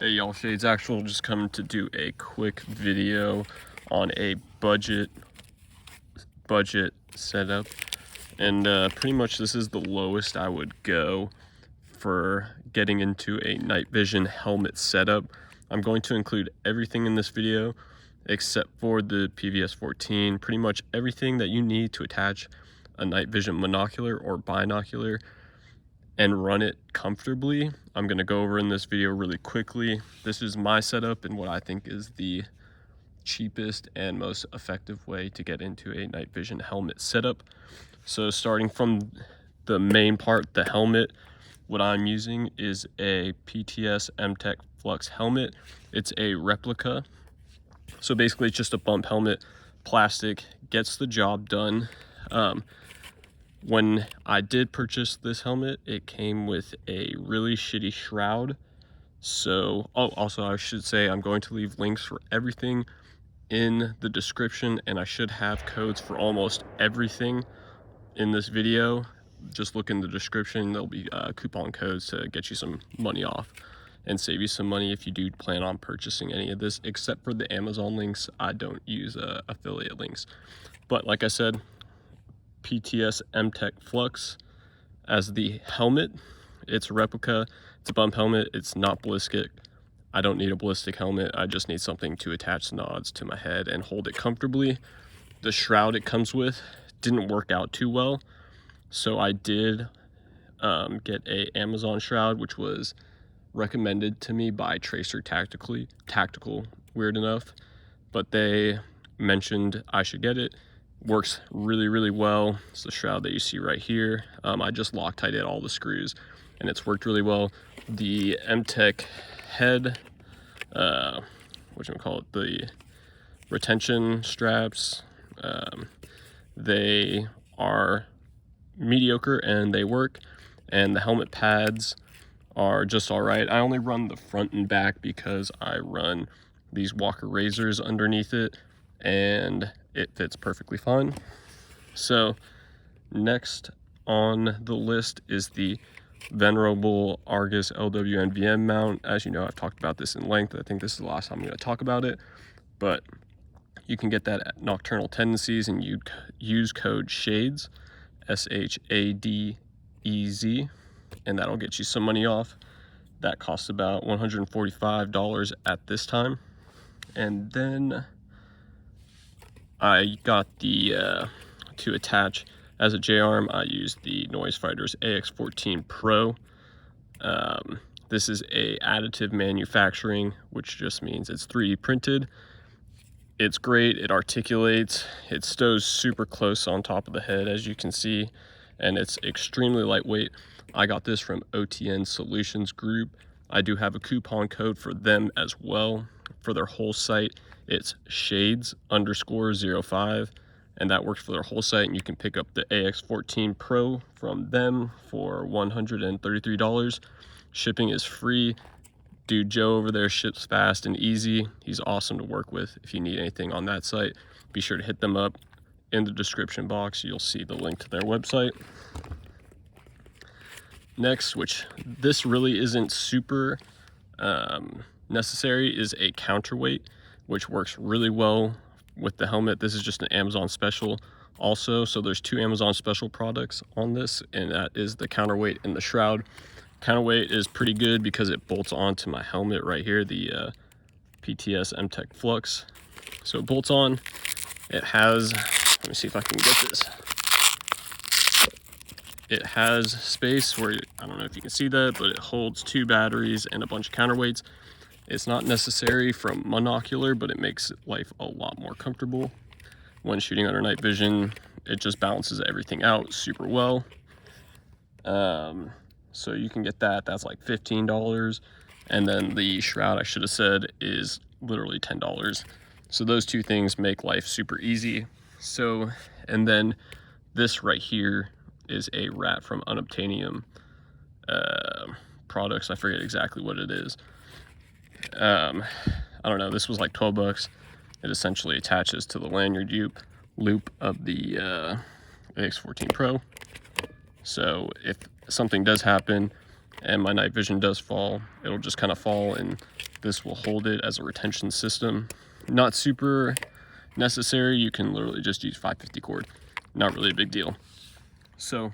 Hey y'all, Shades Actual, just coming to do a quick video on a budget setup, and pretty much this is the lowest I would go for getting into a night vision helmet setup. I'm going to include everything in this video except for the PVS-14, pretty much everything that you need to attach a night vision monocular or binocular and run it comfortably. I'm going to go over in this video really quickly. This is my setup and what I think is the cheapest and most effective way to get into a night vision helmet setup. So starting from the main part, the helmet, what I'm using is a PTS Mtek Flux helmet. It's a replica. So basically it's just a bump helmet, plastic, gets the job done. When I did purchase this helmet, it came with a really shitty shroud. So, also I should say I'm going to leave links for everything in the description, and I should have codes for almost everything in this video. Just look in the description, there'll be coupon codes to get you some money off and save you some money if you do plan on purchasing any of this, except for the Amazon links. I don't use affiliate links. But like I said, PTS Mtek Flux as the helmet. It's a replica, it's a bump helmet, it's not ballistic. I don't need a ballistic helmet, I just need something to attach nods to my head and hold it comfortably. The shroud it comes with didn't work out too well, so I did get a Amazon shroud, which was recommended to me by Tracer Tactical, weird enough, but they mentioned I should get it. Works really well. It's the shroud that you see right here. I just Loctited all the screws and it's worked really well. The Mtek head, the retention straps, they are mediocre and they work, and the helmet pads are just all right. I only run the front and back because I run these Walker razors underneath it and it fits perfectly fine. So next on the list is the venerable Argus LWNVM mount. As you know, I've talked about this in length. I think this is the last time I'm going to talk about it, but you can get that at Nocturnal Tendencies and you use code SHADES, SHADEZ, and that'll get you some money off. That costs about $145 at this time. And then I got the, to attach as a J-arm, I used the Noisefighter's AX14 Pro. This is a additive manufacturing, which just means it's 3D printed. It's great, it articulates, it stows super close on top of the head, as you can see, and it's extremely lightweight. I got this from OTN Solutions Group. I do have a coupon code for them as well. For their whole site, it's shades_05, and that works for their whole site, and you can pick up the AX14 Pro from them for $133. Shipping is free. Dude Joe over there ships fast and easy. He's awesome to work with. If you need anything on that site, be sure to hit them up. In the description box, you'll see the link to their website. Next, which this really isn't super necessary, is a counterweight, which works really well with the helmet. This is just an Amazon special also, so there's two Amazon special products on this, and that is the counterweight and the shroud. Counterweight is pretty good because it bolts onto my helmet right here, the PTS Mtek Flux. So it bolts on. It has, let me see if I can get this. It has space where, I don't know if you can see that, but it holds 2 batteries and a bunch of counterweights. It's not necessary from monocular, but it makes life a lot more comfortable. When shooting under night vision, it just balances everything out super well. So you can get that, that's like $15. And then the shroud, I should have said, is literally $10. So those two things make life super easy. So, and then this right here is a rat from Unobtainium products. I forget exactly what it is. I don't know, this was like 12 bucks. It essentially attaches to the lanyard loop of the AX14 Pro. So if something does happen and my night vision does fall, it'll just kind of fall and This will hold it as a retention system. Not super necessary. You can literally just use 550 cord. Not really a big deal. So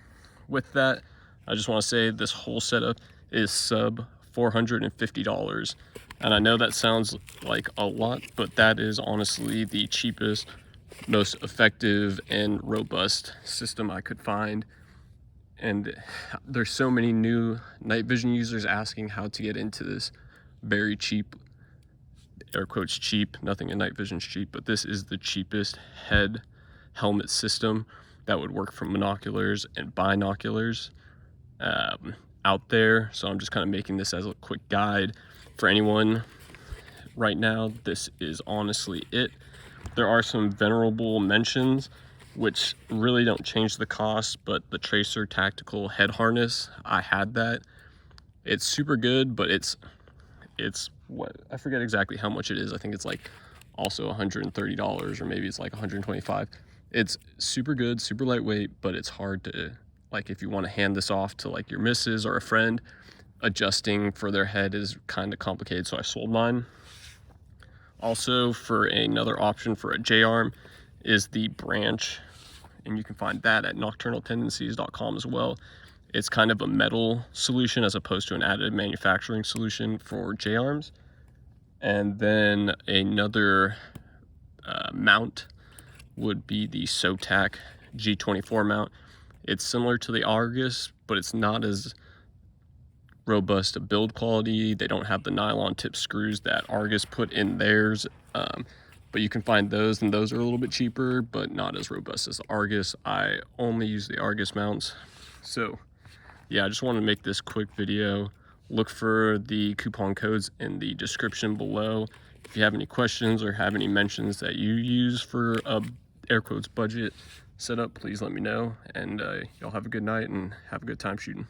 with that, I just want to say this whole setup is sub $450. And I know that sounds like a lot, but that is honestly the cheapest, most effective and robust system I could find. And there's so many new night vision users asking how to get into this very cheap, air quotes cheap, nothing in night vision's cheap, but this is the cheapest head helmet system that would work for monoculars and binoculars out there. So I'm just kind of making this as a quick guide for anyone. Right now, this is honestly it. There are some venerable mentions which really don't change the cost, but the Tracer Tactical head harness, I had that. It's super good, but it's what, I forget exactly how much it is. I think it's like also $130, or maybe it's like $125. It's super good, super lightweight, but it's hard to, like, if you want to hand this off to like your missus or a friend, adjusting for their head is kind of complicated, so I sold mine. Also, for another option for a J-arm is the branch, and you can find that at nocturnaltendencies.com as well. It's kind of a metal solution as opposed to an additive manufacturing solution for J-arms. And then another mount would be the Sotac G24 mount. It's similar to the Argus, but it's not as robust a build quality. They don't have the nylon tip screws that Argus put in theirs, but you can find those, and those are a little bit cheaper, but not as robust as the Argus. I only use the Argus mounts. So yeah, I just wanted to make this quick video. Look for the coupon codes in the description below. If you have any questions or have any mentions that you use for a air quotes budget setup, please let me know. And y'all have a good night and have a good time shooting.